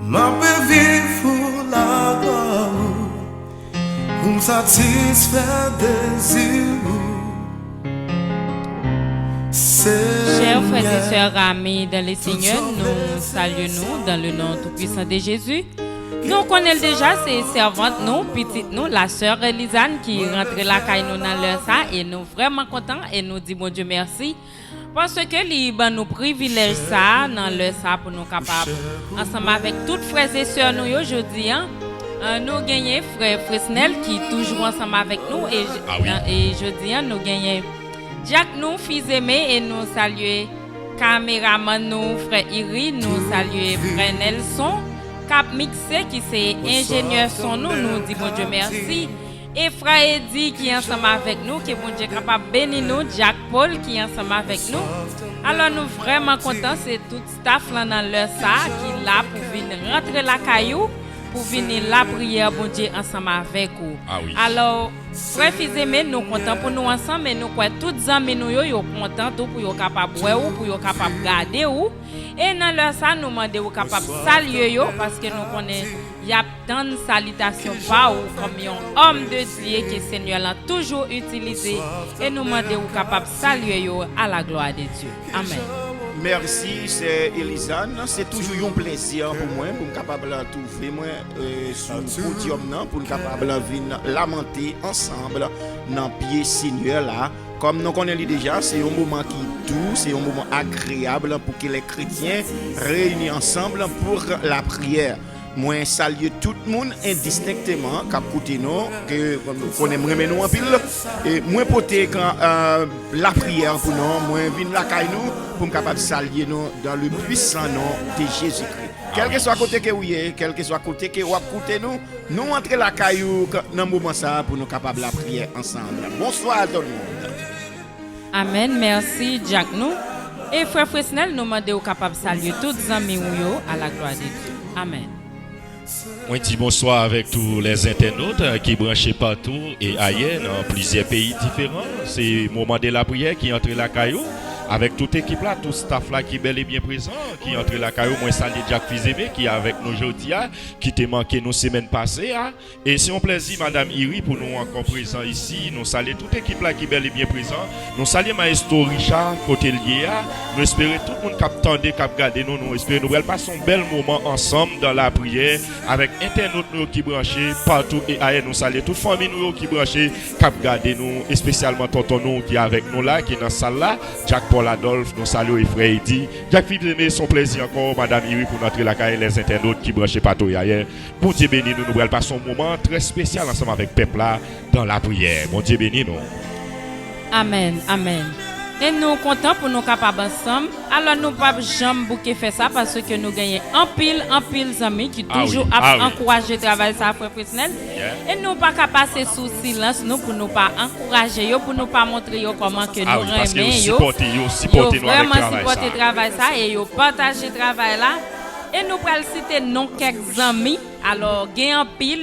Ma peux vivre la gloire, pour me satisfaire désir. Chers frères et sœurs amis dans le Seigneur, nous saluons dans le nom tout-puissant de Jésus. Nous connaissons déjà ces servantes, nous, petites nous, la sœur Elisane qui rentre la caille nous dans leur ça et nous vraiment contents et nous disons bon Dieu merci parce que libre nous privilège ça dans leur ça pour nous capables ensemble avec toutes frères et sœurs nous aujourd'hui nous gagnons frère Fresnel qui est toujours ensemble avec nous et jeudi nous gagnons Jack nous fils aimés et nous saluer caméraman nous frère Iri, nous saluer frère Nelson Cap Mixé qui c'est ingénieur son nous dit bon Dieu merci et frère Eddy qui est ensemble avec nous que bon Dieu capable bénir nous Jack Paul qui est ensemble avec nous alors nous vraiment contents c'est tout staff là dans leur ça qui là pour venir rentrer la caillou pour venir la prière bon Dieu ensemble avec vous alors frère fils aimé nous contents pour nous ensemble mais nous quoi toutes amis nous yo contents tout pour yo capable ou pour yo capable garder ou et dans leur ça nous demander ou capable saluer yo parce que nous connaissons il y a tant de salutations pas ou comme un homme de Dieu que le Seigneur l'a toujours utilisé et nous demander ou capable saluer yo à la gloire de Dieu. Amen. Merci, c'est Elisane. C'est toujours un plaisir pour moi, pour me capable de trouver moi sur le podium pour me capable de venir lamenter ensemble dans le pied Seigneur là. Comme nous connaissons déjà, c'est un moment qui est doux, c'est un moment agréable pour que les chrétiens réunis ensemble pour la prière. Moi salue tout le monde indistinctement qui écoute nous que nous connaissons nous en pile et moi porter quand la prière pour nous moi vinn la caille nous pour me capable saluer nous dans le puissant nom de Jésus-Christ. Quel que soit côté que vous êtes, quel que soit côté que vous écoutez nous entrer la caillou dans moment ça pour nous capable la prière ensemble. Bonsoir à tout le monde. Amen, merci Jack nous et frère Fresnel nous demandons capable saluer tous les amis à la gloire de Dieu. Amen. Moi dis bonsoir avec tous les internautes qui branchent partout et ailleurs dans plusieurs pays différents. C'est le moment de la prière qui entre la caillou avec toute l'équipe là, tout staff là qui est bel et bien présent, qui entre la caillou. Moi saluer Jacques Fizeme qui est avec nous aujourd'hui, qui t'a manqué nos semaines passées. Et c'est un plaisir Madame Iri pour nous encore présent ici. Nous saluer toute l'équipe là qui est bel et bien présent. Nous saluer Maestro Richard côté lié. Nous espérons tout le monde qui attendait, qui regarder nous. Nous espérons nous passer un bel moment ensemble dans la prière avec internautes nous qui branchés partout et ailleurs. Nous saluer toute famille nous qui branchés, qui regarder nous, et spécialement tonton nous qui est avec nous là, qui est dans la salle là. Jack Paul Adolphe, nous saluons et frère Eddy. Jacques Philippe, son plaisir encore, Madame Iri, pour notre la caille, les internautes qui branchent partout ailleurs. Bon Dieu béni, nous allons passer un moment très spécial ensemble avec le peuple là, dans la prière. Bon Dieu béni, nous. Amen, amen. Et nous sommes contents pour nous capables ensemble. Alors nous ne pouvons jamais bouquer faire ça parce que nous gagnons en pile amis qui toujours encouragé travail ça frère Fresnel. Et nous pas qu'à passer sous silence nous pour nous pas encourager yo pour nous pas montrer yo comment que nous remet yo. Supporter nous avec travail ça et yo partager travail là. Et nous allons citer non quelques amis. Alors, il y a en pile.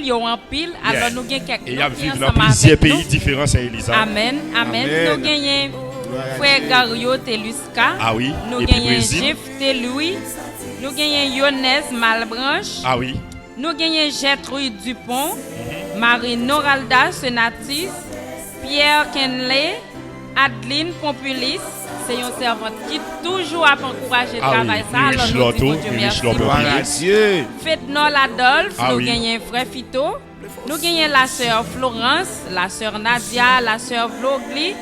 Alors, nous avons quelques et vivre dans plusieurs pays différents, c'est Elisa. Amen. Nous avons frère Gario Teluska. Nous avons Jeff Teloui. Nous avons Yonès Malbranche. Nous avons Gertrude Dupont. Marie Noralda Senatis. Pierre Kenley. Adeline Pompulis. C'est une servante qui toujours a encouragé le travail. Ça, alors nous disons Dieu merci. Fête-Nol Adolphe, nous gagnons frère Fito, nous gagnons la sœur Florence, la sœur Nadia, la sœur Vlogli,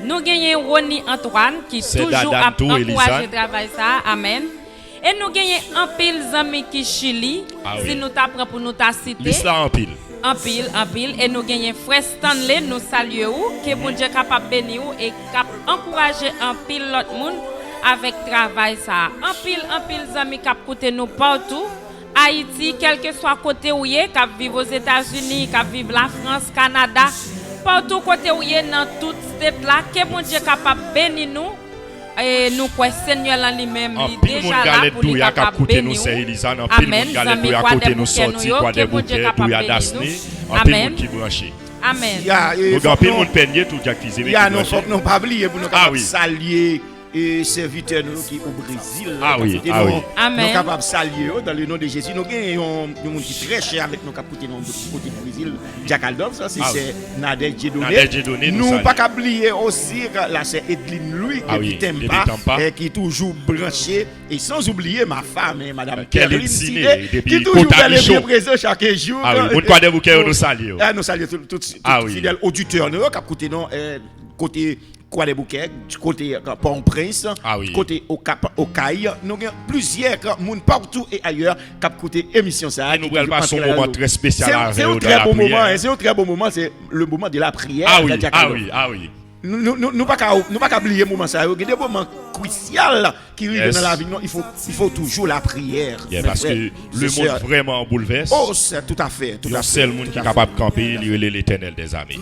nous gagnons Ronnie Antoine qui toujours a encouragé le travail. Ça, amen. Et nous gagnons un pile d'amis qui Chili, si nous t'apprenons pour nous citer. L'islam en pile. En pile et nous gagnons frère Stanley nous saluons que bon Dieu capable bénir et capable encourager en pile l'autre monde avec travail ça en pile amis cap côté nous partout Haïti quel que soit côté où est cap vivre aux États-Unis cap vivre la France Canada partout côté où est dans toute cette là que bon Dieu capable bénir nous et nous quoi Seigneur en lui-même déjà là pour lui capable bénir nous c'est Elisa en pile monde galet pour à côté nous sorti quoi des bouquets pour à Dasné en pile monde qui branché amen nous grand pile monde peigner tout Jacques Fizeme il y a non faut non pas oublier pour nous saluer et serviteurs nous qui au Brésil. Ah oui, nous, ah oui. Amen. Nous capables de saluer dans le nom de Jésus. Nous avons un monde qui est très cher avec nous qui côté du Brésil. Jack Aldov, ça c'est Nadel Dieudonné. Nous pas qu'à oublier aussi la sœur Edline Louis qui t'aime pas et qui est toujours branchée et sans oublier ma femme madame Kerline Sidé qui toujours fait les bien présents chaque jour. Ah oui, vous croyez que nous saluons. Nous saluons tous fidèles auditeurs nous qui écoutent côté Quoi des bouquets, côté Port-au-Prince, côté Okaï, nous avons plusieurs monde partout et ailleurs qui écoutent émission ça. Et nous allons passer un moment très spécial. C'est un très bon moment, c'est un très bon moment, c'est le moment de la prière. Ah oui. Nous pas oublier le moment ça. Il y a des moments cruciaux qui arrivent dans la vie. Il faut toujours la prière. Parce que le monde vraiment bouleverse. Oh, c'est tout à fait. Le seul monde qui est capable de camper, il est l'Éternel des armées.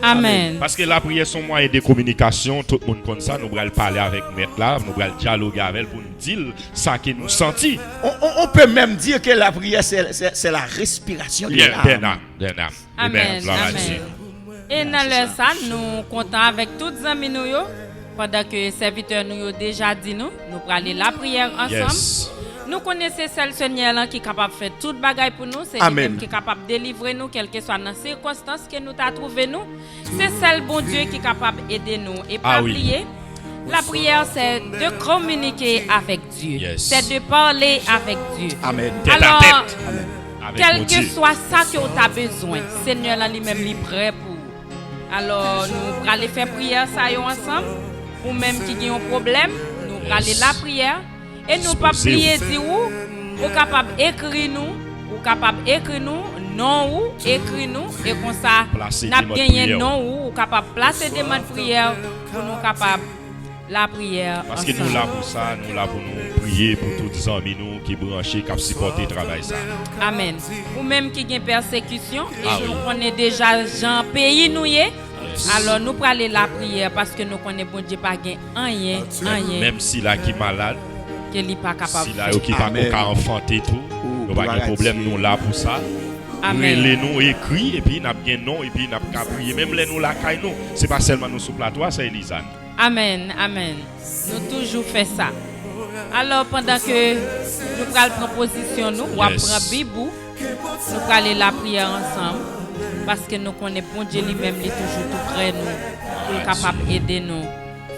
Amen. Parce que la prière sont moyen de communication. Tout le monde comme ça, nous allons parler avec Maître là, nous allons dialoguer avec elle pour nous dire ça que nous sentons. On peut même dire que la prière c'est la respiration de l'âme. Amen. Et dans le ça, nous comptons avec tous les amis nous, pendant que les serviteurs nous ont déjà dit nous allons aller la prière ensemble. Nous connaissons celle Seigneur qui est capable de faire toute bagaille pour nous, c'est lui qui est capable de délivrer nous, quelles que soient les circonstances que nous avons trouvées nous. C'est celle bon Dieu qui est capable d'aider nous. Et pas oublier, la prière c'est de communiquer avec Dieu, c'est de parler avec Dieu. Amen. Alors, quel que soit ça que tu as besoin, Seigneur lui-même est prêt pour. Alors, nous allons faire prière ça ensemble. Ou même qui ont un problème, nous allons aller la prière. Et nous pas prier dire ou capable d'écrire nous, non ou écrire nous. Et comme ça, nous avons gagné non ou capable de placer des mots de prière pour nous capables la prière. Parce que nous là pour ça, nous là pour nous prier pour tous les amis nous qui branchés, qui supportent le travail ça. Amen. Ou même qui ont persécution et nous connaissons déjà Jean pays nous alors nous pour aller la prière parce que nous connaissons bon Dieu pas rien. Même si là qui malade, qu'il n'est pas capable. Si là qui pas enfanter tout, nous pas de problème nous là pour ça. Amen. Les noms écrits et puis n'a bien non et puis n'a pas prier même les nous la caille nous. C'est pas seulement nous sur plateau, c'est Elisane. Amen. Nous toujours fait ça. Alors pendant que nous prenons position nous, on prend Bibou, nous prenons aller la prière ensemble parce que nous connaissons bon Dieu lui-même il est toujours tout près nous pour capable d'aider nous.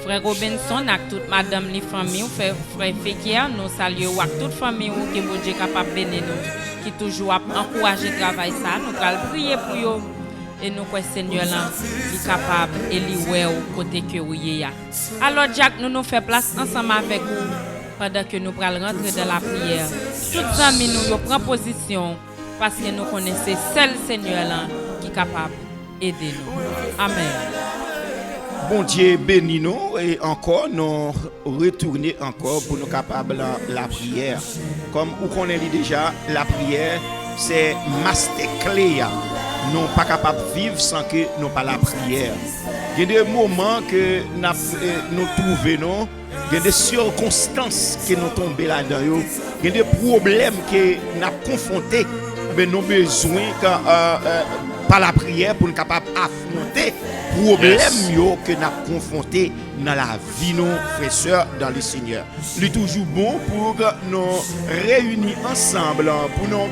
Frère Robinson avec toute madame les familles, frère Fekir, nous saluons avec toute famille qui bon Dieu capable de bénir nous, qui toujours encourager le travail ça, nous allons prier pour eux. Et nous croyons Seigneur là, il est capable et il est au côté que vous y a. Alors Jack, nous faisons place ensemble avec vous pendant que nous allons rentrer dans la prière. Tous les amis nous prennent position parce que nous connaissons seul Seigneur là qui est capable d'aider nous. Amen. Bon Dieu bénis nous et encore nous retourner encore pour nous capables la prière. Comme vous connaissez déjà, la prière c'est master clé. Nous pas capable de vivre sans que nous pas la prière. Il y a des moments que nous trouvons, il y a des circonstances que nous tombons là-dedans, il y a des problèmes que nous avons confrontés, mais nous avons besoin par la prière pour nous capables d'affronter les problèmes que nous avons confrontés dans la vie nos frères et sœurs dans le Seigneur. Il est toujours bon pour nous réunir ensemble, pour nous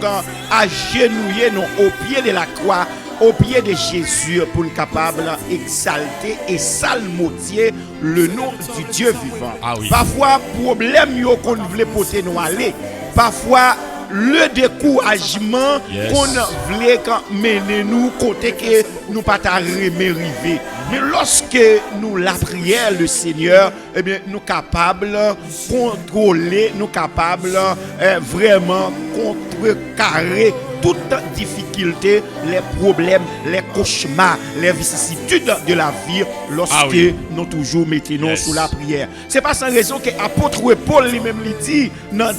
agenouiller au pied de la croix, au pied de Jésus, pour nous capables d'exalter et salmodier le nom du Dieu vivant. Parfois, problème qu'on voulait porter nous aller, parfois le découragement qu'on voulait mener nous côté que nous pas arriver. Mais lorsque nous la prière le Seigneur, eh bien nous capables contrôler, nous capables vraiment contrecarrer toute difficulté, les problèmes, les cauchemars, les vicissitudes de la vie lorsque nous toujours mettons sous la prière. C'est pas sans raison que l'apôtre Paul lui-même dit dans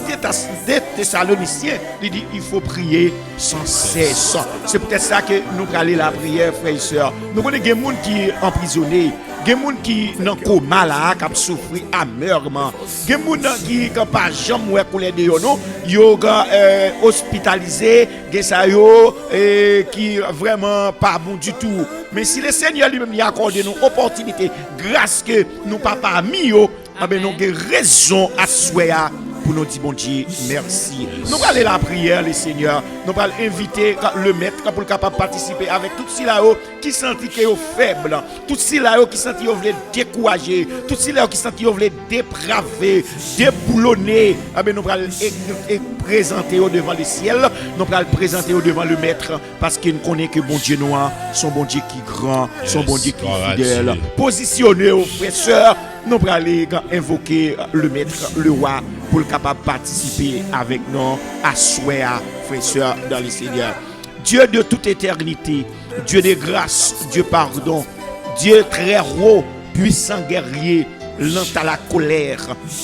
Thessaloniciens, il dit il faut prier sans cesse. C'est peut-être ça que nous allons la prière, frères et sœurs. Nous connaissons des gens qui sont emprisonnés. Il y a des gens qui sont coma là, qui souffrent amèrement. Il y a des gens qui n'ont pas jamais coulé de yon, qui sont hospitalisés, qui sont vraiment pas bon du tout. Mais si le Seigneur lui-même a accordé une opportunité, grâce que nous papa mis, nous avons raison à souhaiter pour nous dire bon Dieu merci. Nous allons aller la prière les seigneurs, nous allons inviter le maître pour capable participer avec tout ceux là qui sentent qu'ils sont faibles, tout ceux là qui sentent qu'ils veulent décourager, tout ceux là qui sentent qu'ils veulent dépraver, déboulonner. Nous allons présenter au devant le ciel, nous allons présenter au devant le maître parce qu'il connaît que bon Dieu noir, son bon Dieu qui est grand, son bon Dieu qui est fidèle. Positionnez aux frères et sœurs, nous allons aller invoquer le maître, le roi, pour le capable de participer avec nous à souhait, frères et sœurs, dans le Seigneur. Dieu de toute éternité, Dieu de grâce, Dieu pardon, Dieu très haut, puissant guerrier, lent à la colère,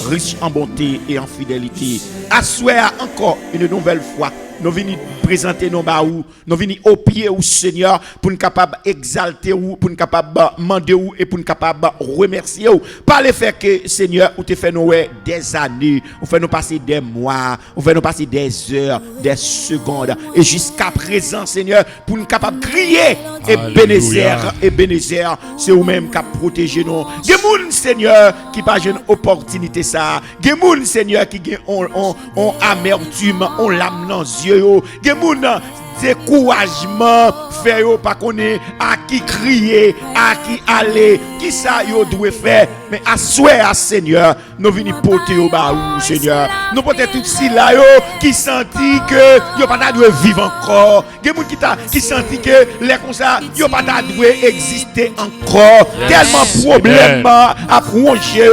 riche en bonté et en fidélité. À souhait encore une nouvelle fois, nous venons présenter nos baous, nous venons au pied au Seigneur pour nous capables exalter ou pour nous capables demander ou et pour nous capables remercier ou par le fait que Seigneur ou te fait nous des années, ou fait nous passer des mois, ou fait nous passer des heures, des secondes et jusqu'à présent Seigneur pour nous capables crier et bénézer c'est vous même qui protéger nous. Des gens Seigneur qui pas une opportunité ça, des gens Seigneur qui ont amertume, ont l'âme dans les yeux, des gens découragement fait yo pas connaît à qui crier, à qui aller, qui ça yo doit faire, mais à souhait à Seigneur nous venons porter au baou Seigneur, nous porter tout si là yo qui senti que yo pas doit vivre encore, des gens qui senti que les comme ça yo pas doit exister encore, tellement problème à plonger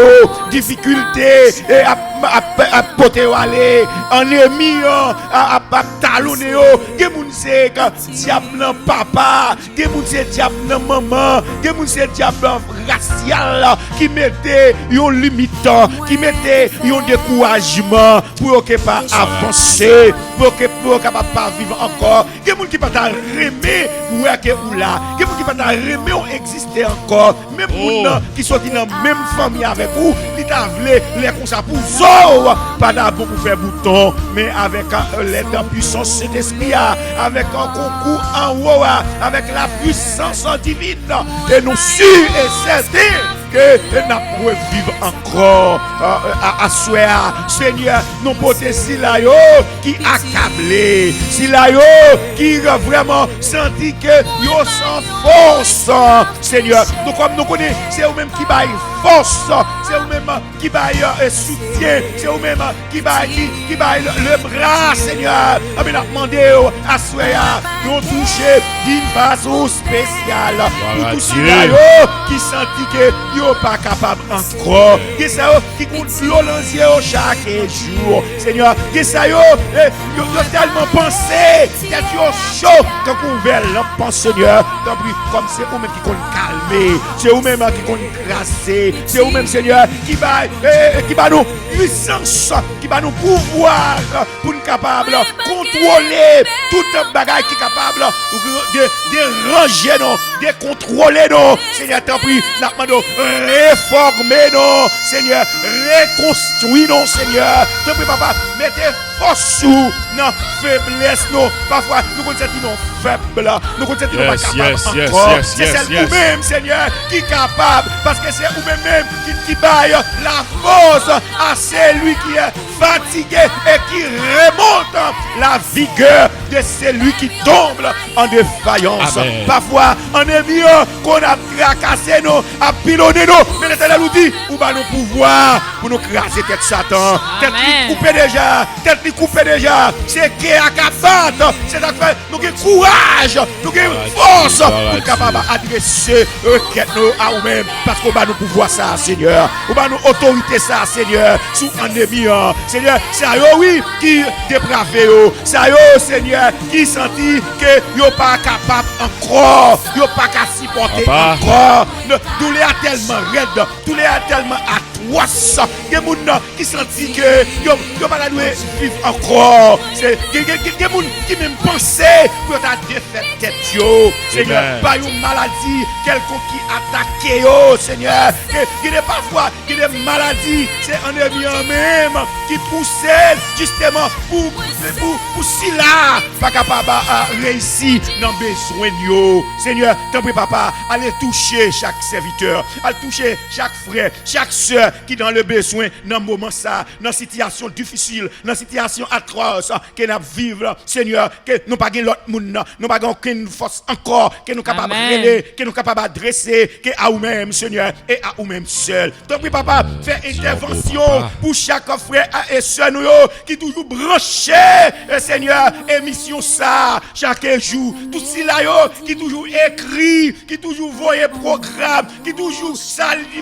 difficulté et à porter aller ennemi à talonner des gens c'est diable papa, des gens c'est diable maman, des gens c'est diable racial qui mettait un limitant, qui mettait un découragement pour que pas avancer, pour que capable pas vivre encore, des gens qui pas remet ouais que ou là, des gens qui pas remet exister encore, même gens qui sont dans même famille avec vous, ils t'a voulu les comme ça pour zo, pas d'abord pour faire bouton, mais avec l'aide de puissance cet esprit avec un concours en haut, avec la puissance divine, et nous sûrs et certains que nous pouvons vivre encore à souhait. Seigneur, nous portons si là qui accablé, si là qui vraiment senti que yo sans force. Seigneur, nous comme nous connaissons, c'est vous-même qui baille force, c'est vous-même qui baille soutien, c'est vous-même qui baille le bras, Seigneur. On a demandé à souhait nous toucher d'une façon spéciale. Pour tous ceux qui sentent que yo pas capable encore, que ça qui compte violence chaque jour, Seigneur, que ça yo tellement pensé, que yo chaud quand ouvert lampe, Seigneur, comme c'est vous même qui compte calmer, c'est vous même qui compte grasser, c'est vous même Seigneur qui va nous puissance, qui va nous pouvoir pour nous capable contrôler toute bagaille qui est capable de ranger nous, de contrôler nous, Seigneur, t'en prie, nous demandons réformer nous, Seigneur, reconstruire nous, Seigneur, t'en prie, papa, mettez force sous nos faiblesses, nous, parfois nous constatons nous faibles, nous constatons nous pas capables encore, c'est celle vous-même, Seigneur, qui est capable, parce que c'est vous-même qui baille la force à celui qui est fatigué et qui remonte la vigueur de celui qui tombe en défaillance. Amen. Parfois, on est mieux qu'on a tracassé nous, a pilonné nous, mais l'Éternel nous dit, où va nous pouvoir pour nous craser tête Satan, tête qui couper déjà, tête qui couper déjà, c'est qui a capable, c'est à faire nous avons courage, nous avons force pour capable adresser nous à nous-mêmes, parce qu'on va nous pouvoir ça, Seigneur, on va nous autorité ça, Seigneur, sous ennemi, Seigneur, c'est à eux, oui, qui dépravé, c'est à eux, Seigneur, qui sentit que yo pas capable encore, yo pas capable supporter encore, tous les a tellement raide, tous les a tellement atroce, des gens qui sentit que yo pas vivre encore, c'est des gens qui même pensaient pour ta défaite tête yo, Seigneur, par une maladie quelconque qui attaque yo, Seigneur, qui n'est parfois qui des maladies, c'est un ennemi même qui poussait justement pour si là pas capable à réussir dans besoin yo, Seigneur, t'en prie papa, allez toucher chaque serviteur, allez toucher chaque frère, chaque soeur qui dans le besoin, dans le moment ça, dans situation difficile, dans situation atroce, que nous vivons, Seigneur, que nous pas l'autre monde, nous pas aucune force encore, que nous capables de relever, que nous capables d'adresser, que à nous-mêmes, Seigneur, et à nous-mêmes seuls. Donc, oui, papa, fais intervention pour chaque frère et sœur nous qui toujours branché, Seigneur, émission ça, chaque jour, tout cela qui toujours écrit, qui toujours voyait programme, qui toujours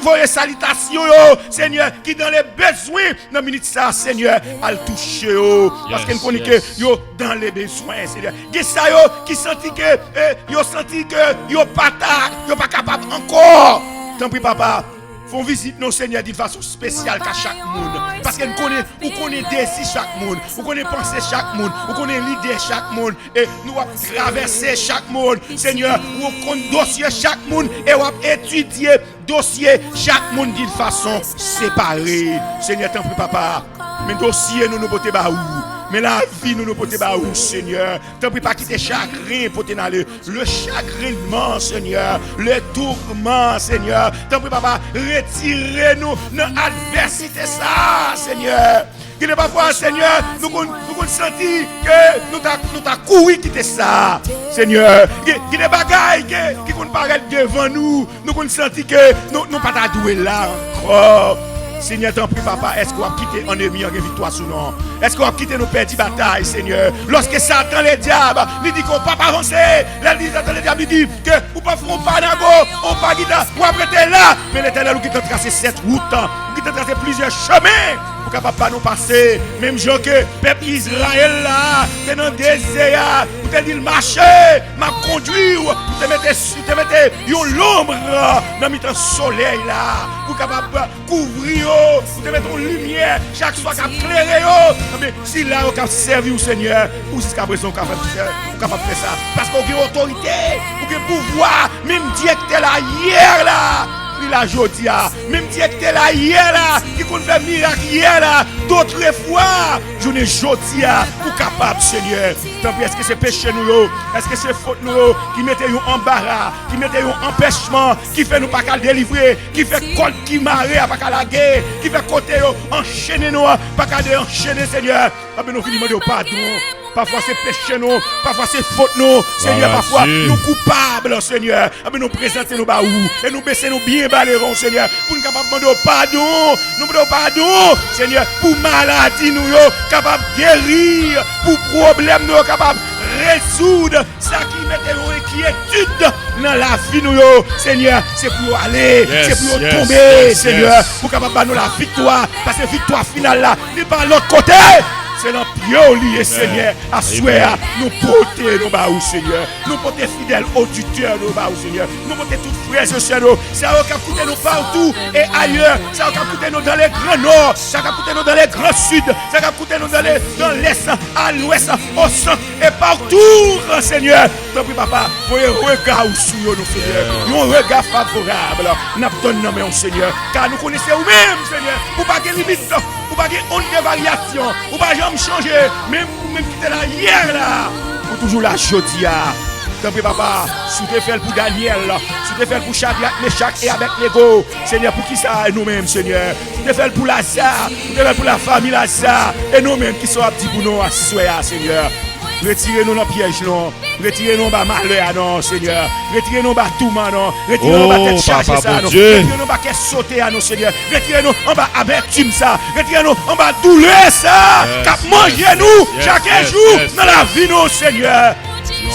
voyait salutation, Seigneur, qui dans les besoins, dans la minute ça, Seigneur, à le toucher, parce qu'il connaît que yo dans les besoins, Seigneur. Et ça, qui senti que yo pas capable encore. Tant pis, papa. Font visite nos Seigneur d'une façon spéciale qu'à chaque monde. Parce que nous connaissons décider chaque monde, nous connaissons penser chaque monde, nous connaissons l'idée chaque monde. Et nous allons traverser chaque monde. Seigneur, nous connaissons dossier chaque monde et nous allons étudier dossier chaque monde d'une façon séparée. Seigneur, tant pis, papa. Mais dossier, nous pouvons pas où. Mais la vie, nous pouvons pas où, Seigneur. Tant pis pas quitter chagrin pour t'aller. Le chagrinement, Seigneur. Le tourment, Seigneur. Tant pis, papa, retirez-nous dans l'adversité, ça, Seigneur. Qui n'est pas fois, Seigneur, nous sentir que nous t'as couru quitter ça, Seigneur. Qui n'est pas bagaille qui nous paraît devant nous. Nous sentir que nous pas t'adouer là encore. Seigneur, t'en prie, papa, est-ce qu'on va quitter un ennemi en victoire sous nous? Est-ce qu'on va quitter nos perdus bataille, Seigneur? Lorsque Satan, le diable, il dit qu'on ne peut pas avancer, le diable, il dit que nous ne pouvons pas d'ago, on ne peut pas quitter, ou après t'es là, mais l'Éternel qui t'a tracé cette route, qui t'a tracé plusieurs chemins. Pour capable pas nous passer, même gens que peuple Israël là, t'es dans le désert, vous te dit le marché, m'a conduit, vous te mettez l'ombre dans le soleil là, pour capable couvrir, vous te mettez une lumière, chaque soir qu'à éclairer, mais si là vous avez servi au Seigneur, ou jusqu'à présent vous capable faire ça, parce qu'on a autorité, vous avez pouvoir, même dire que t'es là hier là. La jodia, même si tu es là hier là, qui compte faire miracle hier là, d'autres fois, je ne jodia pour capable, Seigneur. Tant pis, est-ce que c'est péché nous, est-ce que c'est faute nous, qui mettez nous embarras, qui mettez nous empêchement, qui fait nous pas qu'à délivrer, qui fait compte qui marre à pas qu'à la guerre, qui fait côté enchaîner nous, pas qu'à enchaîner, Seigneur. Ah ben nous finissons de pardon. Parfois c'est péché nous, parfois c'est faute nous, Seigneur, parfois nous coupables, Seigneur. Mais nous présentons nos baous et nous baissons nos bien balerons, Seigneur, pour nous capables de demander pardon, nous demandons pardon, Seigneur, pour maladie nous, capables de guérir, pour problème nous, capables de résoudre, ça qui mettait nos inquiétudes dans la vie nous, Seigneur, c'est pour aller, c'est pour tomber, Seigneur, pour capable de nous la victoire, parce que victoire finale là, n'est pas l'autre côté. C'est dans pied lié, Seigneur. À souhait, nous porter nos baous, Seigneur. Nous porter fidèles auditeurs, nos baous, Seigneur. Nous porter tous frères et sœurs. Ça va coûter nous partout et ailleurs. Ça va coûter nous dans les grands nord. Ça va coûter nous dans les grands sud. Ça va coûter nous dans l'est, à l'ouest, au centre et partout, Seigneur. Tant pis, papa, voyez regard sur nous, Seigneur. Nous un regard favorable. Nous donnons, Seigneur. Car nous connaissons nous-mêmes, Seigneur. Pour pas qu'il limite. Ou pas honte de variation, ou pas jamais changer, même qui était là hier là, pour toujours la jodia. Tant pis papa, si tu fais pour Daniel, si tu fais pour Shadrach, Meshach et Abednego, Seigneur, pour qui ça nous-mêmes, Seigneur, si tu fais pour Lazare, si tu fais pour la famille Lazare, et nous-mêmes qui sommes petits pour nous à soir, Seigneur. Retirez-nous dans le piège, non. Retirez-nous dans le malheur, non, Seigneur. Retirez-nous dans tout, non. Retirez-nous dans tête chargée, ça, non. Retirez-nous dans quai sauté, non, Seigneur. Retirez-nous en bas amertume, ça. Retirez-nous en bas douleur, ça. Cap mangez nous chaque jour dans la vie, non, Seigneur.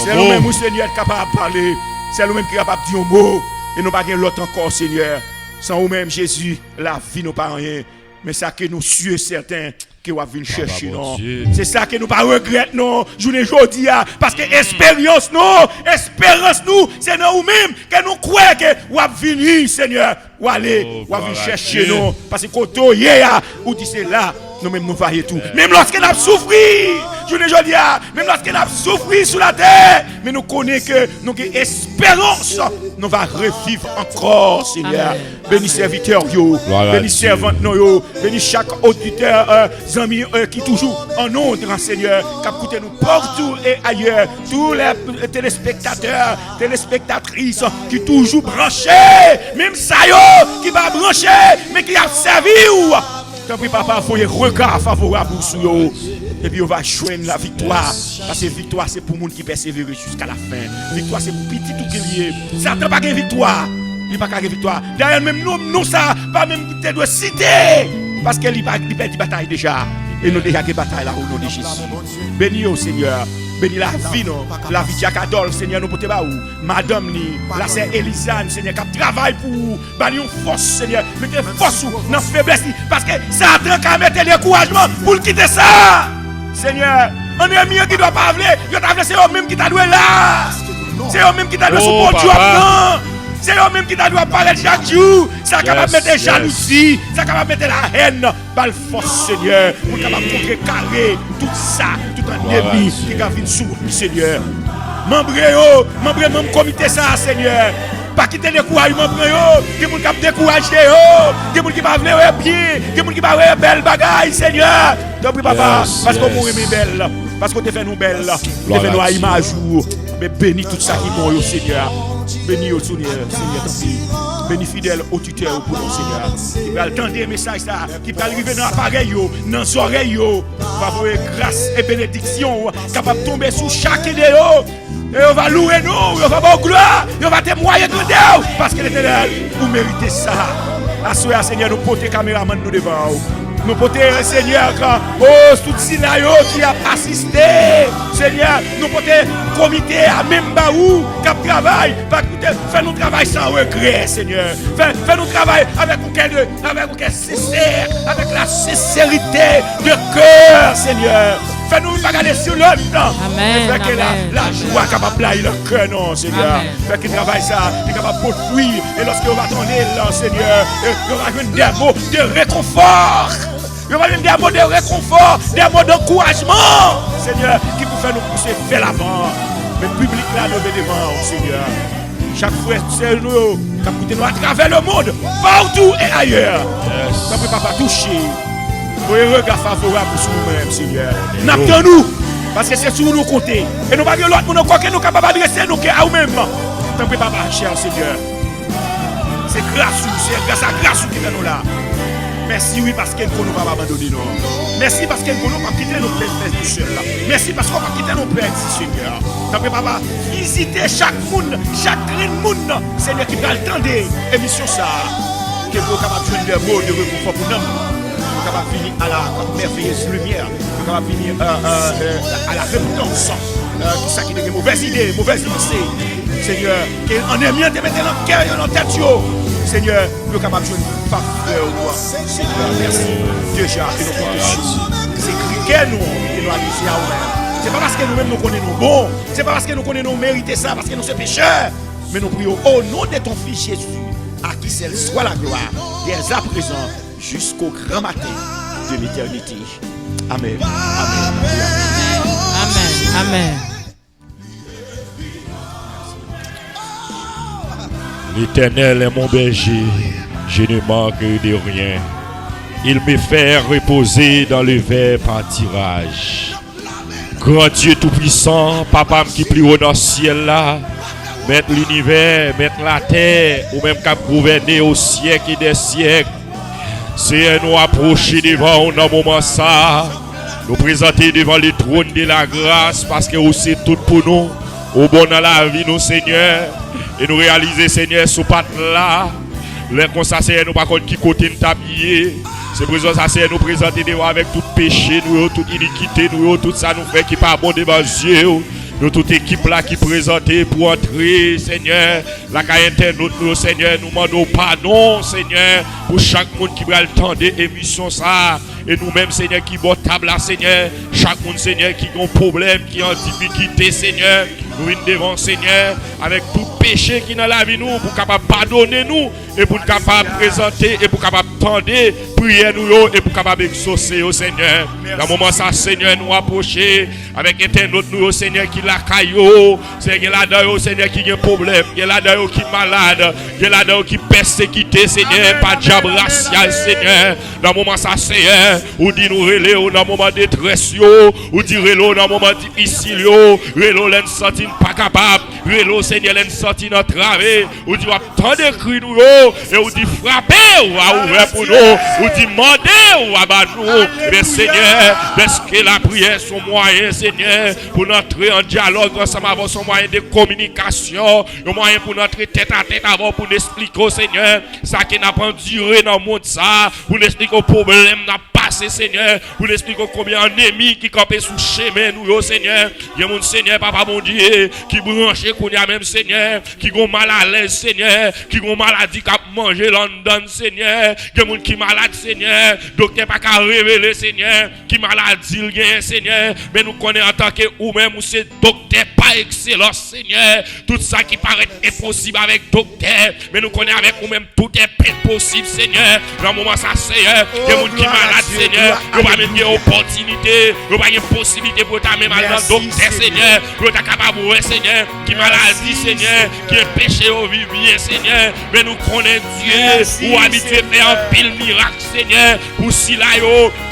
C'est nous-mêmes, Seigneur, capable de parler. C'est nous-mêmes qui sommes capables de dire un mot. Et nous pas l'autre encore, Seigneur. Sans nous-mêmes, Jésus, la vie nous pas rien. Mais ça que nous sommes certains. Que va venir chercher non. C'est ça que nous pas regrettons non journée aujourd'hui parce que espérance nous c'est nous même que nous croyons que va venir Seigneur ou aller ou venir chercher nous parce que quand ou dit c'est là nous-mêmes nous faisons tout. Même lorsqu'on a souffert, je ne dis pas, même lorsqu'on a souffert sous la terre, mais nous connaissons que nous avons espérance, nous allons revivre encore, Seigneur. Bénis serviteurs, bénis servantes, bénis chaque auditeur, amis qui toujours en onde, Seigneur, qui écoutent nous partout et ailleurs, tous les téléspectateurs, téléspectatrices qui toujours branchés, même ça qui va brancher, mais qui a servi ou. Tant pis, papa, il faut un regard favorable sur eux. Et puis on va joindre la victoire. Parce que la victoire, c'est pour les gens qui persévèrent jusqu'à la fin. La victoire, c'est pour petit tout qui lié. Satan n'a pas de victoire. Il n'a pas de victoire. D'ailleurs, même nous, ça, pas même te doit citer. Parce qu'il perd une bataille déjà. Et nous déjà une bataille là au nom de Jésus. Bénis au Seigneur. Bénis la vie, non? La vie de Jacques Adolphe, Seigneur, nous potons où? Madame, la sœur Elisane, Seigneur, qui travaille pour bannir une force, Seigneur. Mettez force dans la faiblesse. Parce que Satan a mis le découragement pour quitter ça. Seigneur, on est mieux qui ne doit pas venir. C'est eux-mêmes qui t'a doué là. C'est eux-mêmes qui t'a doué sur mon job. C'est eux-mêmes qui t'a doué parler chaque jour. Ça capable de mettre jalousie. Ça capable de mettre la haine. Balle force, Seigneur. On est capable de contrecarrer tout ça. Tout un ennemi qui va venir sur nous, Seigneur. Membre comité ça, Seigneur. Pas quitter le découragement, qui vous cap décourager, qui vous qui va venir bien, qui vous qui va voir belle bagaille, Seigneur. Donc papa, parce qu'on mourit belle, parce qu'on te fait nous belle, te fait nous à image, mais bénis tout ça qui bon, Seigneur. Bénis au Seigneur, bénis fidèle au tuteur pour nous, Seigneur. Qui va entendre les messages ça, qui va arriver dans l'appareil, dans les oreilles, va voir grâce et bénédiction, capable de tomber sur chaque idée. Et on va louer nous, on va avoir gloire, et on va témoigner de Dieu. Parce que l'Éternel, vous méritez ça. Assoyez, Seigneur, nous portons caméraman nous devant. Nous portons, Seigneur, tout Sinaï qui a assisté. Seigneur, nous portons comité à même baou qui travaille. Fais-nous travail sans regret, Seigneur. Fais-nous travail avec aucun sincère, avec la sincérité de cœur, Seigneur. Fais-nous regarder sur l'autre. Amen. Fais que la joie capable de le cœur, non, Seigneur. Fais qu'il travaille ça, il est capable de fruire. Et lorsqu'on va tourner là, Seigneur, il va venir des mots de réconfort. Il va venir des mots de réconfort, des mots d'encouragement, Seigneur, qui peut faire nous pousser vers l'avant. Mais le public là, nous devant, Seigneur. Chaque frère, c'est nous, qui écoutez nous à travers le monde, partout et ailleurs. Ça ne peut pas toucher. Pour un regard favorable sur nous-mêmes, Seigneur. N'attendons-nous, parce que c'est sur nous compter. Et nous ne pouvons pas l'autre, nous que nous capables d'adresser nous à nous-mêmes. Tant pis, papa, cher Seigneur. C'est grâce à grâce qui est nous là. Merci, oui, parce qu'elle ne nous pas abandonner. Merci parce qu'elle ne nous pas quitter nos pères tout seul. Merci parce qu'on va quitter nos pères, Seigneur. Tant pis, papa, visitez chaque monde, chaque monde, Seigneur, qui va attendre l'émission ça. Que vous êtes capable de jouer des mots de réconfort pour nous. Nous sommes venir à la merveilleuse lumière, nous sommes venir à la repentance, tout ça qui est des mauvaises idées, mauvaises pensées. Seigneur, qu'on est mieux de mettre dans le cœur et dans la tête. Seigneur, nous sommes capables de jouer une parfait au roi. Seigneur, merci. Déjà, et nous comptons sur. C'est que nous allons réussir à nous-mêmes. Ce n'est pas parce que nous-mêmes nous connaissons bon, ce n'est pas parce que nous connaissons mériter ça, parce que nous sommes pécheurs. Mais nous prions au nom de ton Fils Jésus, à qui seul soit la gloire, dès à présent, jusqu'au grand matin de l'éternité. Amen. Amen. Amen. Amen. L'Éternel est mon berger, je ne manque de rien. Il me fait reposer dans le vert pâturage. Grand Dieu Tout-Puissant, Papa qui plus haut dans le ciel là, mettre l'univers, mettre la terre, ou même qu'à gouverner au siècle et des siècles. C'est nous approcher devant un moment ça, nous présenter devant le trône de la grâce, parce que vous c'est tout pour nous, au bon dans la vie, nous Seigneur, et nous réaliser Seigneur sous patte là, les constats c'est nous par contre qui côté nous t'habiller, c'est présent ça c'est nous présenter devant avec tout péché, nous toute iniquité, nous tout ça nous fait qui pas bon devant Dieu. Nous toute équipe là qui présentait pour entrer, Seigneur, la internaute, nous, Seigneur, nous demandons pardon, Seigneur, pour chaque monde qui va le temps d'émission ça. Et nous-mêmes, Seigneur, qui vont table là, Seigneur, chaque monde, Seigneur, qui a un problème, qui a une difficulté, Seigneur, nous venons devant, Seigneur, avec tout péché qui est dans la vie, nous, pour capable pardonner nous, et pour capable présenter, et pour capable tendre, prière nous et pour capable exaucer au Seigneur. Dans le moment ça, Seigneur, nous approcher avec internaute nous, Seigneur, qui la caillou, Seigneur, là-dedans, Seigneur, qui a un problème, qui est là-dedans, qui est malade, qui est là-dedans, qui persécuté, Seigneur, par diable racial, Seigneur. Dans le moment ça, Seigneur, ou dit nous relais, dans le moment de détresse, ou dit relais, dans le moment difficile, relais, l'en sorti pas capable, relais, Seigneur, l'en sorti notre travail, ou dit, tant de cris nous, et ou dit frapper, ou à ouvrir pour nous, ou dit demander, ou à battre nous, mais Seigneur, parce que la prière, son moyen, Seigneur, pour entrer en dialogue ensemble avec son moyen de communication, un moyen pour entrer tête à tête avant pour nous expliquer au Seigneur, ça qui n'a pas duré dans le monde, ça, pour nous expliquer le problème n'a passé, Seigneur, pour nous expliquer combien d'ennemis qui campent sous chemin, nous, au Seigneur, il y a mon Seigneur, Papa, mon Dieu, qui branche, qu'on y a même, Seigneur, qui ont mal à l'aise, Seigneur, qui ont maladie, qui a mangé London, Seigneur, il y a mon qui malade, Seigneur, docteur pas qu'à révéler, Seigneur, qui maladie, il y a, Seigneur, mais nous connaissons en tant que ou même, ou c'est docteur pas excellent, Seigneur, tout ça qui paraît impossible avec docteur, mais nous connaissons avec ou même tout est possible, Seigneur, dans le moment ça, Seigneur, il y a mon qui malade, Seigneur, il n'y a pas même une opportunité, il n'y a pas une possibilité pour ta même dans docteur, Seigneur, pour ta capable, Seigneur, qui maladie, Seigneur, qui est péché au vivre, Seigneur, mais nous connaissons Dieu, ou habitué à faire un pile miracle, Seigneur, pour si là,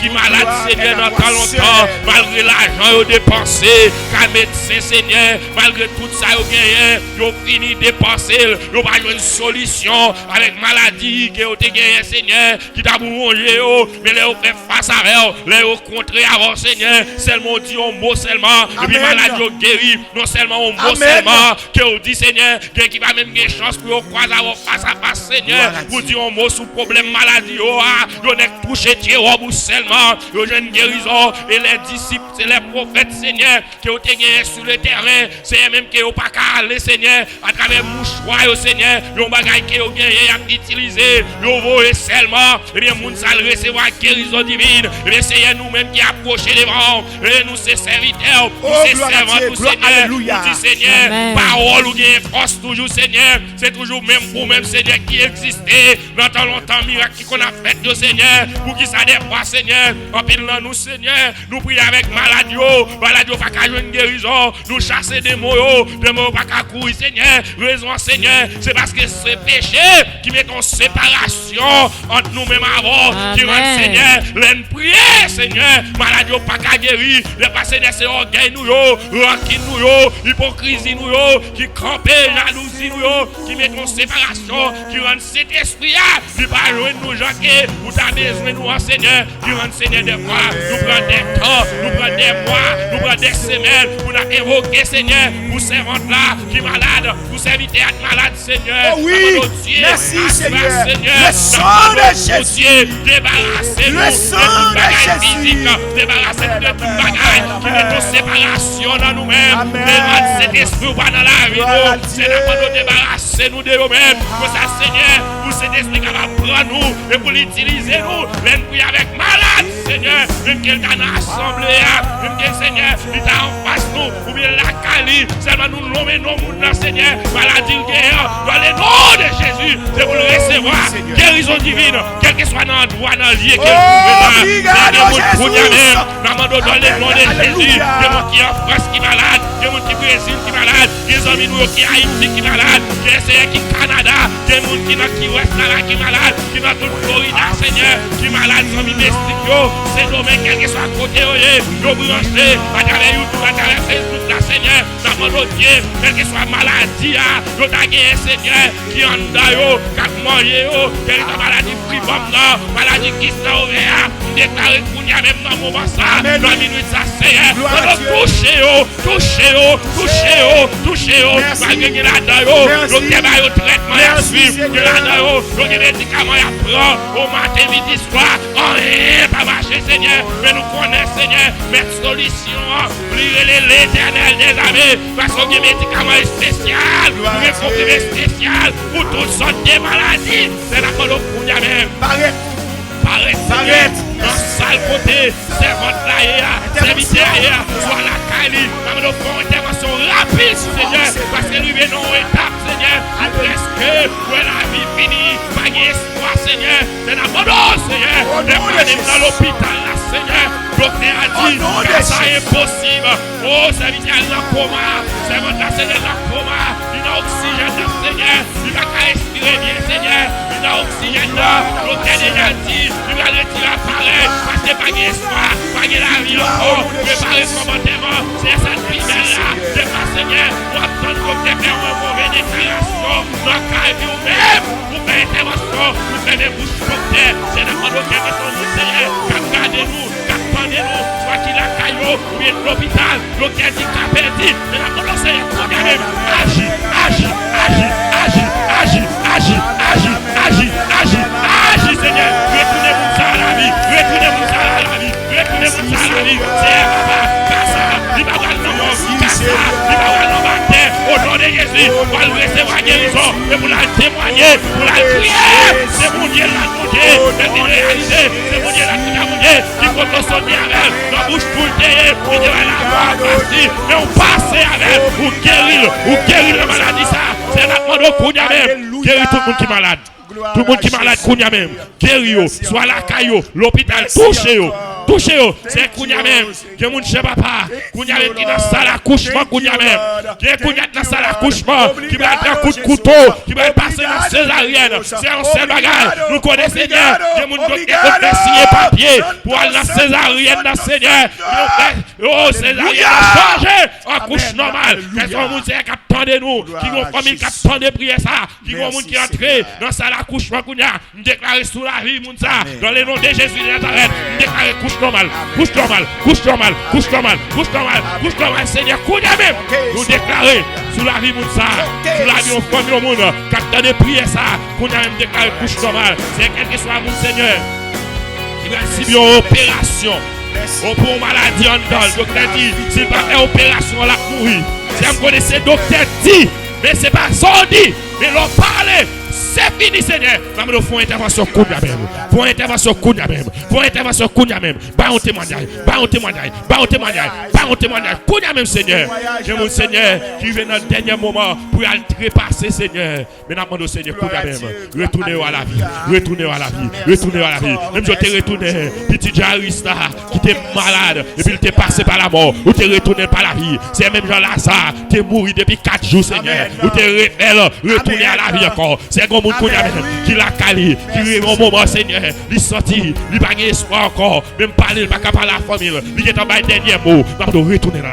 qui malade, Seigneur, dans tant longtemps, malgré l'argent dépensé, qu'un médecin, Seigneur, malgré tout ça, ils ont fini de dépenser, ils n'ont pas eu une solution avec maladie, qui ont gagné, Seigneur, qui t'a mangé, mais les ont fait face à eux, les ont contré avant, Seigneur, seulement dit un mot seulement, et puis maladie ont guéri, non seulement un mot seulement, qui ont dit, Seigneur, qui va même gagner chance pour croiser face à face, Seigneur, pour dire un mot sous problème maladie, ils ont touché Thierry seulement, ils ont une guérison, et les disciples, c'est les prophètes, Seigneur, qui ont gagné sur le terrain, c'est même qui n'ont pas qu'à aller, Seigneur, à travers mouchoir, Seigneur, ils ont bagaille qui ont gagné, à utiliser, ils ont volé seulement, et bien, moun sal recevoir guérison divine, et bien, c'est nous-mêmes qui approchons devant, et nous, c'est serviteurs, nous, c'est servants, nous, Seigneur, nous, dit, Seigneur, parole ou bien force, toujours, Seigneur, c'est toujours même pour même, Seigneur, qui existait, dans tant longtemps, miracle qu'on a fait, de Seigneur, pour qui ça défroie, Seigneur, en pile dans nous, Seigneur, nous prions avec maladie, pas qu'à jouer une guérison, nous chasser des mots pas qu'à courir, Seigneur, raison, Seigneur, c'est parce que c'est péché qui met en séparation entre nous-mêmes avant, qui rend, Seigneur, l'en prier, Seigneur, maladie pas qu'à guérir, le passé de ces orgueils, nous, rancune, nous, hypocrisie, nous, qui campe, jalousie, nous, qui met en séparation, qui rend cet esprit, qui va jouer nous, Jacques, ou t'as besoin, nous, Seigneur, qui rend, Seigneur, des fois, nous prenons des temps, nous prenons des mois, nous prenons des semaines, pour nous évoquer, Seigneur, pour servante là, qui est malade, pour serviteur malade, Seigneur. Oh oui, merci, Seigneur. Le sang de Jésus, débarrassez-nous le sang de Jésus, débarrassez-nous de toute bagaille, qui met nos séparations dans nous-mêmes, débarrassez cet esprit dans la vie, c'est la fois de débarrasser nous de nous-mêmes, pour ça, Seigneur, pour cet esprit qui va prendre nous, et pour l'utiliser nous, l'esprit avec malade, Seigneur, même quelqu'un a assemblé, même quel Seigneur, il t'a en face nous, ou bien la Cali, seulement nous nommer nos mouns, Seigneur, maladie, guerre, dans le nom de Jésus, c'est pour le recevoir, guérison divine, quel que soit dans le droit, dans le lieu, dans le nom de Jésus, il y a mon qui est en France qui est malade, il y a mon qui est Brésil qui est malade, il y a des amis qui est Haïti qui est malade, il y a des qui est Canada, il y a des gens qui est Ouest qui est malade, qui est dans toute Florida, Seigneur, qui est malade, des amis mystiques, c'est domaine, quel que soit côté, nous brancher à travers YouTube, à travers Facebook, là, Seigneur, dans mon Dieu, quelle que soit maladie, nous t'as gagné, Seigneur, qui en d'ailleurs, qui a mangé, quelle que soit maladie frivole, maladie qui s'est ouverte, déclaré pour nous, même dans mon moment ça, dans la minute ça, Seigneur, touchez, malgré que là-dedans, nous avons un traitement à suivre, que là-dedans, nous avons des médicaments à prendre, au matin, midi, soir, rien pas marcher, Seigneur, mais nous connaissons, Seigneur, mettre solution, prier l'Éternel des armées, parce que les médicaments spéciaux, les comprimés spéciaux, pour toutes sortes de maladies, c'est la parole pour nous même. Paraît. dans sale côté, servante là, serviteur, soit la Kali, dans nos fonds, intervention rapide, Seigneur, parce que lui, non, étape, Seigneur, presque, où la vie finie, pas d'espoir, Seigneur, c'est la bonne, Seigneur, dans l'hôpital, là, Seigneur, docteur a dit, que ça est impossible, oh, serviteur, dans le coma, servante là, Seigneur, dans le coma, il a oxygène, Seigneur, il va respirer bien, Seigneur, il a oxygène là, l'hôtel déjà dit, il va retirer l'appareil, parce que pas d'espoir, pas de la vie encore, préparer commentairement, c'est cette fille-là, c'est pas, Seigneur, pour attendre qu'on te fait une mauvaise déclaration, dans le cas où même, pour faire intervention, pour faire des bouches docteur, c'est la mode auquel nous sommes, Seigneur, gardez-nous, attendez-nous, soit qu'il a caillot, ou bien l'hôpital, l'hôpital dit qu'a perdu, mais la mode Seigneur, qu'on a même, agis, Seigneur, retournez-vous ça à la vie, retournez-vous ça à la vie, retournez-vous ça à la vie, c'est papa, Kassa, il va voir le nom, Kassa, il va voir le matin, au nom de Jésus, pour le recevoir guérison, et pour la témoigner, pour la prier, c'est mon Dieu la demandé, c'est pour réaliser, c'est mon Dieu la demandé, qui compte son Dieu avec, la bouche pour le terre, il dit la voix partie, mais on passe avec, ou guérir la maladie, ça, c'est la demande au Kounia même, guérir tout le monde qui est malade. Tout le monde qui est malade, Kounia même, guéri, soit la caillou, l'hôpital, touchez-vous, c'est Kounia même, qui est mon chef papa, Kounia même qui est dans la salle d'accouchement, Kounia même, qui est Kounia dans la salle d'accouchement, qui va être un coup de couteau, qui va passer dans la césarienne, c'est un seul bagage, nous connaissons Seigneur, qui est mon docteur qui fait signer papier pour aller dans la césarienne, dans Seigneur, oh césarienne a changé, en couche normale, quels sont les gens qui attendent nous, qui ont famille qui attendent de prier ça, qui ont gens qui entrent dans la salle d'accouchement, nous déclarer sous la vie, dans le nom de Jésus de Nazareth, nous déclarer couche normale, Seigneur, même, nous déclarer sous la vie, sous la vie, au famille, au monde, quand tu as de prier ça, qu'on a même déclaré couche normale, c'est quel que soit mon Seigneur, qui va subir une opération, pour maladie en dedans, le docteur dit, s'il va faire opération, la mourir. Si vous connaissez le docteur dit, mais ce n'est pas ça dit, mais l'on parle. C'est fini, Seigneur. Nous faisons intervention Kounia même. Pas un témoignage. Kounia même, Seigneur. J'ai mon Seigneur qui vient dans le dernier moment pour aller trépasser, Seigneur. Mais nous demandons, Seigneur, Kounia même. Retournez à la vie. Même si tu es retourné, petit Jairus là, qui était malade, et puis il est passé par la mort, ou tu es retourné par la vie. C'est même Jean Lazare, tu es mort depuis 4 jours, Seigneur. Ou tu es retourné à la vie encore. C'est comme qui l'a calé, qui est au moment, Seigneur, il sorti, il n'a pas espoir encore, même parler, il n'a pas parler à la famille, il est en bas dernier mot. Nous retourner dans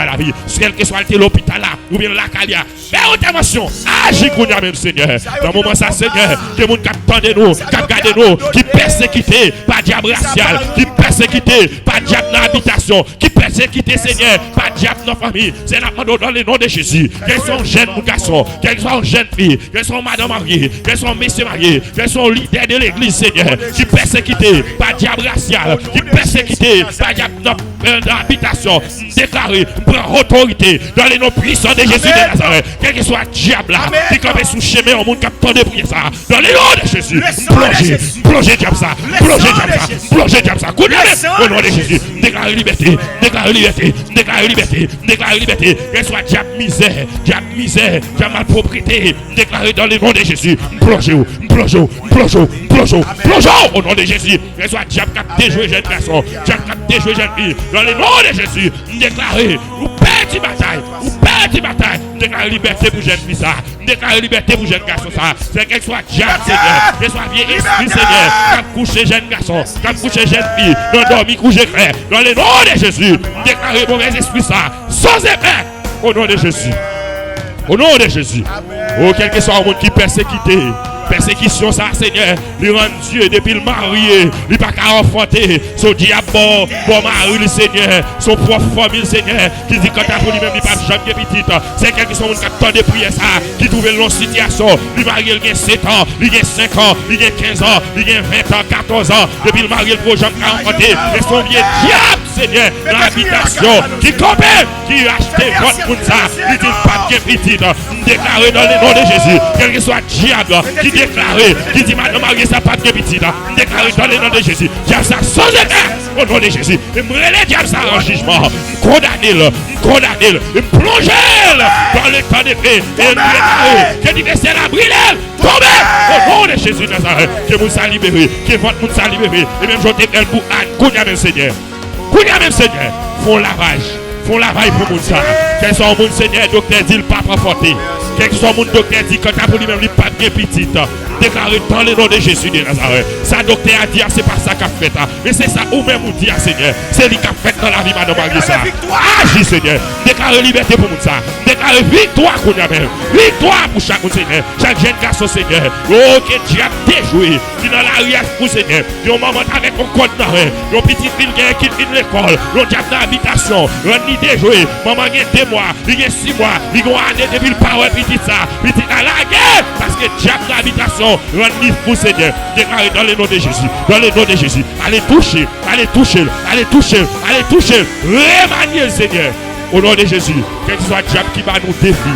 la vie, quel que soit l'hôpital là, ou bien la calia. Mais intervention, agis Kounia même, Seigneur. Dans le moment, ça, Seigneur, que les gens qui attendent nous, qui regardent nous, qui persécutent par diable racial, qui persécutent par diable dans l'habitation, qui persécutent, Seigneur, par diable dans la famille. C'est la demande dans le nom de Jésus. Quels sont jeunes garçons, quels sont jeunes filles, quels sont madame mariées, quels sont messieurs mariés, quels sont leaders de l'église, Seigneur, qui persécutent par diable racial, qui persécutent par diable dans l'habitation, déclaré, prend autorité dans les noms puissants de Jésus de Nazareth, quel que soit diable là, qui campe sous chemin au monde qui attend de prier ça, dans les noms de Jésus, plongez diable ça, au nom de Jésus, déclare liberté, quel soit diable misère, diable malpropriété, déclaré dans le nom de Jésus, plongez au nom de Jésus, quel soit diable qui a déjoué jeune garçon, diable qui a déjoué jeune fille, dans le nom de Jésus, déclaré, ou perdez bataille, déclaré liberté pour jeune fille ça, déclaré liberté pour jeune garçon ça, c'est quel soit diable, Seigneur, quel soit vieil esprit, Seigneur, qui a couché jeune garçon, qui a couché jeune fille, dans dormi couché frère, dans le nom de Jésus, déclaré mauvais esprit ça, sans effet, au nom de Jésus. Au nom de Jésus. Oh, quel que soit le monde qui persécuté. Persécution, ça, Seigneur. Il rend Dieu depuis le marié. Il n'a pas qu'à enfanter. Son diable, bon mari, le Seigneur. Son propre famille, Seigneur. Qui dit quand t'as pour lui-même, il n'a pas jamais petite. C'est quelqu'un qui sont qui attend de prier ça. Qui trouve une longue situation. Il marié, il a 7 ans. Il a 5 ans. Il a 15 ans. Il a 20 ans, 14 ans. Depuis le marié, le projet a enfanté. Et son vieux diable, Seigneur, dans l'habitation. Qui compte, qui a acheté votre monde ça. Il dit pas de petite. déclarer dans le nom de Jésus, quel que soit diable qui déclare, qui dit madame Marie, ça pas de petit, déclarer dans le nom de Jésus, diable ça sans état, au nom de Jésus, et me relève diable ça en jugement, condamner, me plonger dans le temps de paix, et me déclarer que l'universel a brûlé, tomber, au nom de Jésus de Nazareth, que vous soyez libérés, que votre monde soit libéré, et même je t'appelle pour Anne, qu'on y a même Seigneur, font lavage pour mon ça. Quels sont mon Seigneur, docteur dit le pas porté. Quels sont mon docteur dit quand t'as pour lui-même le pas bien petit. Déclaré dans le nom de Jésus de Nazareth. Ça docteur a dit, c'est pas ça qu'a fait. Mais c'est ça ou même vous dit, Seigneur. C'est lui qui a fait dans la vie, madame Marie. Agis, Seigneur. Déclaré liberté pour mon ça. Déclaré victoire qu'on a même. Victoire pour chaque Seigneur. Chaque jeune garçon, Seigneur. Oh, que Dieu a déjoué. Qui dans la rue pour Seigneur. Yon maman avec un code d'arrêt. Yon petite fille qui vient de l'école. Yon diable dans l'habitation. Yon ni déjoué. Maman il y a 2 mois. Il y a 6 mois. Il y a une année depuis le parole. Petit ça. Petit à la guerre. Parce que diable dans l'habitation. Yon ni pour Seigneur. Déclaré dans le nom de Jésus. Dans le nom de Jésus. Allez toucher. Remanier Seigneur. Au nom de Jésus. Quel soit diable qui va nous défier.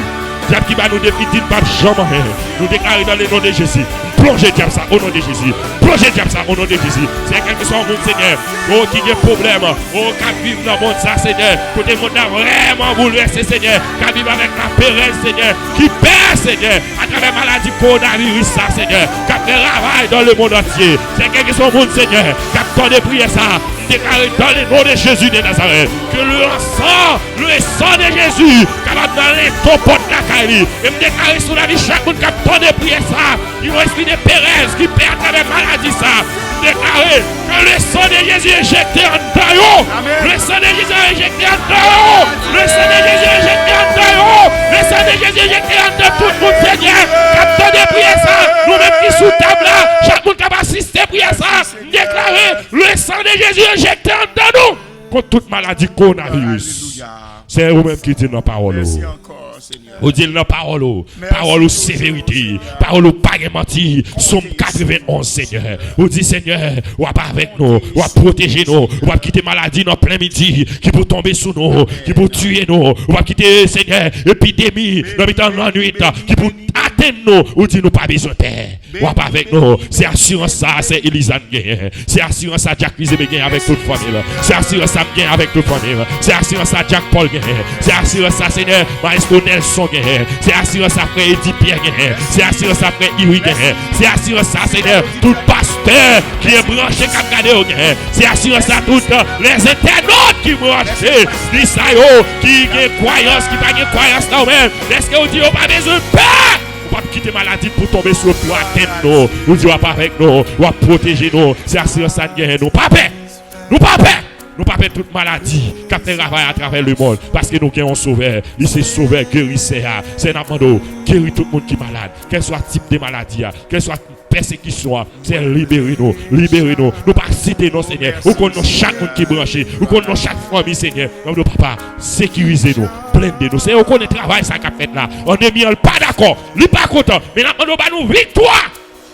Diable qui va nous défier, dit pas jamais. Nous déclarons dans le nom de Jésus. Plongez diable ça au nom de Jésus. Plongez diable ça au nom de Jésus. C'est quelque chose mon Seigneur. Oh, qui a problème. Oh, qui vit dans le monde ça, Seigneur. Côté monde a vraiment bouleversé, Seigneur. Qui vit avec la pérenne, Seigneur. Qui perd, Seigneur. À travers la maladie coronavirus, ça, Seigneur. Qui travaille dans le monde entier. C'est quelque chose mon Seigneur. Qui a tant de prières, ça. Déclaré dans le nom de Jésus de Nazareth. Que le sang de Jésus, capable d'aller ton porte la caille. Et me déclarer sur la vie chaque monde qui a tant de prières, ça. Il va esprit de Pérez qui perd avec maladie, ça. Déclarer que le sang de Jésus est injecté en taillot. Le sang de Jésus est injecté en taillot. Le sang de Jésus est injecté en taillot. Le sang de Jésus est injecté en taillot. Tout le monde, Seigneur, qui a tant de prières, ça. Nous-mêmes qui sous table là, chaque monde qui a assisté à prière, ça. Déclarer le sang de Jésus est injecté en taillot. Contre toute maladie coronavirus. C'est vous-même qui dit nos paroles. Vous dites nos paroles, parole sévérité, parole pas menti, Somme 91, Seigneur. Vous dites, Seigneur, ou pas avec nous, ou protéger nous, ou pas quitter maladie dans plein midi, qui peut tomber sous nous, qui peut tuer nous, ou pas quitter, Seigneur, épidémie, dans la nuit, qui peut atteindre nous, ou dit nous pas besoin de paix, ou pas avec nous. C'est assurance ça, c'est Elisane gagne. C'est assurance ça, Jack Lizé gagne avec toute famille. C'est assurance ça, gagne avec toute famille. C'est assurance ça, Jack Paul gagne. C'est assurance ça, Seigneur, Maestro Nelson. C'est assurance ça frère Eddie Pierre. C'est assurance ça frère Iwi. C'est assurance ça Seigneur tout pasteur qui est branché comme gardé. C'est assurance ça toutes les internautes qui branchés. Qui ont croyance, qui pas de croyance là même. Est-ce que vous dites pas besoin de paix? Vous pas quitter maladie pour tomber sur nous, atteindre nous. Vous dites pas avec nous, ou protéger nous. C'est assurance ça nous pas paix. Nous pas paix. Nous ne pas faire toute maladie qui a fait travail à travers le monde. Parce que nous avons un sauveur. Il s'est sauveur, guérisseur. C'est un amando. Guérit tout le monde qui est malade. Quel soit le type de maladie, quel soit persécution, c'est libérer nous. Libérer nous. Nous pas citer nos Seigneur. Ou qu'on a chaque monde qui est branché. Ou qu'on a chaque famille, Seigneur. Nous, papa, sécuriser nous. Blender nous. C'est au qu'on a travail ça qu'a fait là. On est mis pas d'accord. Il n'est pas content. Mais là, nous avons victoire.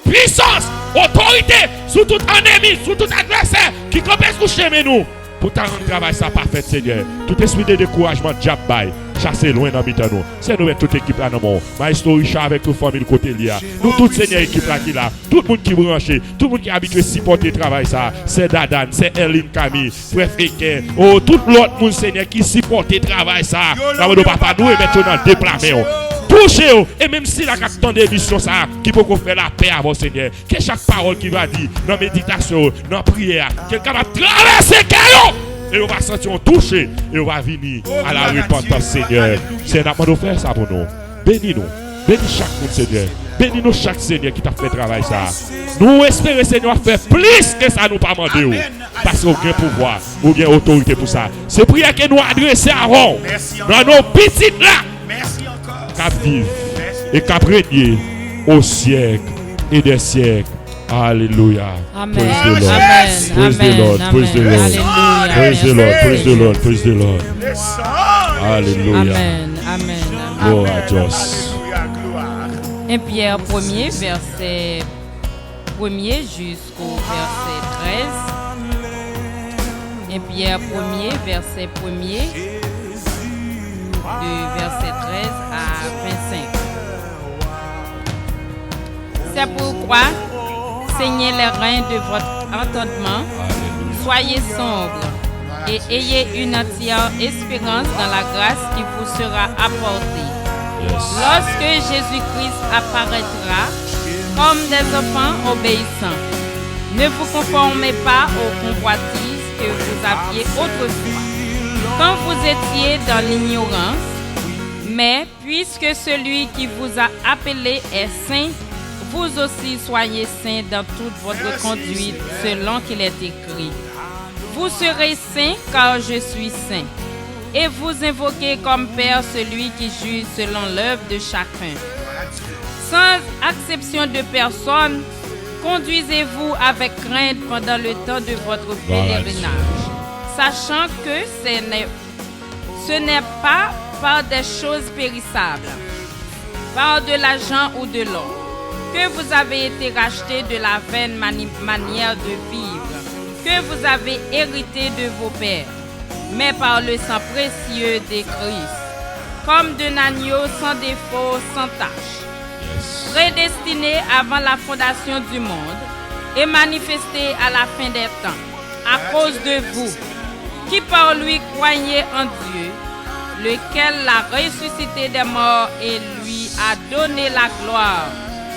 Puissance, autorité, sur tout ennemi, sur tout adversaire qui commence à coucher nous. Pour ta rendre travail ça parfait, Seigneur. Tout esprit de découragement, diable bail, chasser loin dans nous. C'est nous toute équipe là dans mon. Maestro Richard avec toute famille côté là. Nous toute Seigneur équipe là qui là. Tout le monde qui branché, tout le monde qui est habitué à supporter le travail ça. C'est Dadan, c'est Erline Camille, frère Féquin. Oh, tout l'autre monde Seigneur qui supporte le travail ça. Nous papa nous et maintenant déplacer. Touchez-vous. Et même si la captain d'émission ça, qui peut faire la paix à vos Seigneur. Que chaque parole qui va dire dans la méditation, dans la prière, quelqu'un va traverser caillou. Et on va sentir touché. Et on va venir à la repentance, Seigneur. C'est notre de faire ça pour nous. Bénis-nous. Bénis chaque monde, Seigneur. Bénis-nous chaque Seigneur qui t'a fait travail ça. Nous espérons, Seigneur, faire plus que ça nous pas demandé. Parce qu'on a pouvoir, on a autorité pour ça. C'est prière que nous adressons avant. Dans nos petites là. Qu'à vivre et qu'à régner au siècle et des siècles. Alléluia. Amen. Praise the Lord. Praise the Lord. Praise the Lord. Praise the Lord. Praise the Lord. Alléluia. Amen. Amen. Gloire à Dieu. 1 Pierre 1er, verset 1er jusqu'au verset 13. 1 Pierre 1er, verset 1er. De verset 13 à 25. C'est pourquoi, saignez les reins de votre entendement, soyez sombres et ayez une entière espérance dans la grâce qui vous sera apportée. Lorsque Jésus-Christ apparaîtra comme des enfants obéissants, ne vous conformez pas aux convoitises que vous aviez autrefois, quand vous étiez dans l'ignorance, mais puisque celui qui vous a appelé est saint, vous aussi soyez saints dans toute votre conduite, selon qu'il est écrit. Vous serez saints car je suis saint. Et vous invoquez comme Père celui qui juge selon l'œuvre de chacun. Sans acception de personne, conduisez-vous avec crainte pendant le temps de votre pèlerinage, sachant que ce n'est pas par des choses périssables, par de l'argent ou de l'or, que vous avez été rachetés de la vaine manière de vivre, que vous avez hérité de vos pères, mais par le sang précieux de Christ, comme d'un agneau sans défaut, sans tache, prédestiné avant la fondation du monde et manifesté à la fin des temps, à cause de vous, qui par lui croyez en Dieu, lequel l'a ressuscité des morts et lui a donné la gloire,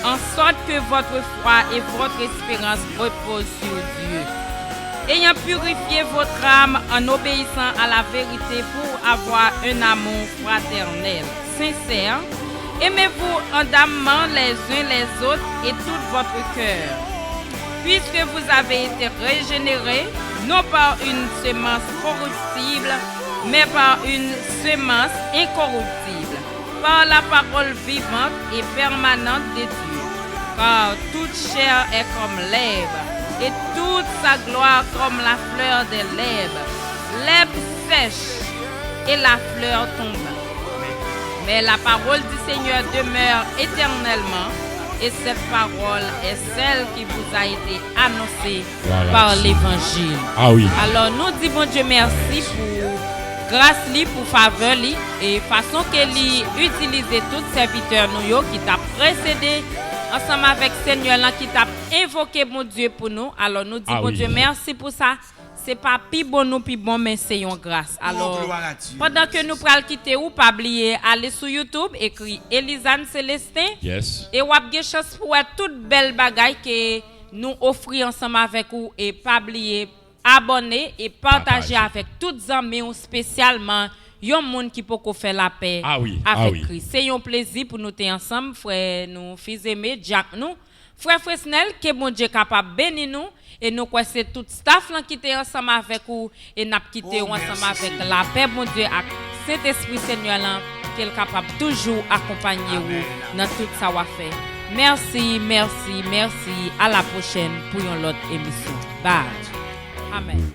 en sorte que votre foi et votre espérance reposent sur Dieu. Ayant purifié votre âme en obéissant à la vérité pour avoir un amour fraternel, sincère, aimez-vous ardemment les uns les autres et tout votre cœur, puisque vous avez été régénérés, non par une semence corruptible, mais par une semence incorruptible, par la parole vivante et permanente de Dieu. Car toute chair est comme l'herbe, et toute sa gloire comme la fleur de l'herbe. L'herbe sèche et la fleur tombe. Mais la parole du Seigneur demeure éternellement, et cette parole est celle qui vous a été annoncée par l'Évangile. Ah oui. Alors nous disons bon Dieu merci pour grâce li, pour faveur li, et façon que li utiliser tout serviteur nous qui t'a précédé ensemble avec Seigneur là qui t'a invoqué mon Dieu pour nous. Alors nous disons bon Dieu merci pour ça. C'est pas pi bon nous pi bon mais c'est une grâce. Alors pendant que nous pral quitter ou pas oublier aller sur YouTube écrit Elisane Célestin. Yes. Et ou a bien chance pour toute belle bagaille que nous offrir ensemble avec vous et pas oublier abonner et partager avec toutes amis spécialement yon monde qui peut faire la paix avec Christ. C'est un plaisir pour nous être ensemble frère nous fils aimés Jack nous frère Fresnel que bon Dieu capable bénir nous et nous quoi c'est tout staff là qui était ensemble avec vous et n'a quitté ensemble avec la paix bon Dieu à cet esprit Seigneur là qu'il capable toujours accompagner vous dans tout ça va faire. Merci, merci, merci. À la prochaine pour une autre émission. Bye. Amen.